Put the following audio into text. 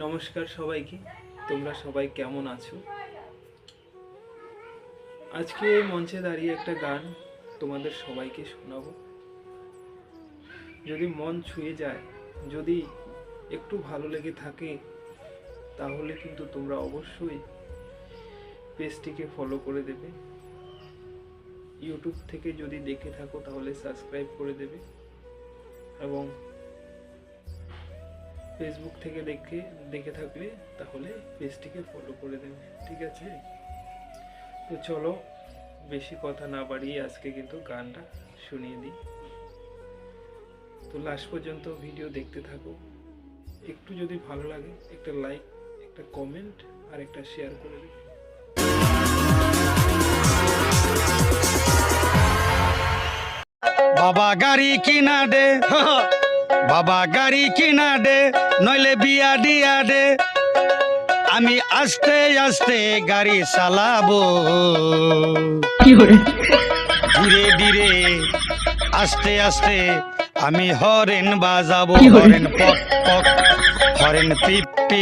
নমস্কার সবাইকে, তোমরা সবাই কেমন আছো? আজকে মঞ্চে দাঁড়িয়ে একটা গান তোমাদের সবাইকে শোনাবো। যদি মন ছুঁয়ে যায়, যদি একটু ভালো লেগে থাকে, তাহলে কিন্তু তোমরা অবশ্যই পেজটিকে ফলো করে দেবে। ইউটিউব থেকে যদি দেখে থাকো তাহলে সাবস্ক্রাইব করে দেবে, এবং ফেসবুক থেকে দেখে থাকলে তাহলে পেজটিকে ফলো করে দেবে, ঠিক আছে? তো চলো বেশি কথা না বাড়িয়ে আজকে কিন্তু গানটা শুনিয়ে দিই। তো লাস্ট পর্যন্ত ভিডিও দেখতে থাকো। একটু যদি ভালো লাগে একটা লাইক, একটা কমেন্ট আর একটা শেয়ার করে দেবে। বাবা গাড়ি কিনা দে, বাবা গাড়ি কিনা দে, নইলে বিয়া দিয়া দে। আমি আস্তে আস্তে গাড়ি চালাবো, ধীরে ধীরে আস্তে আস্তে আমি হরেন বাজাবো, হরেন পক পক, হরেন পিপ পিপ।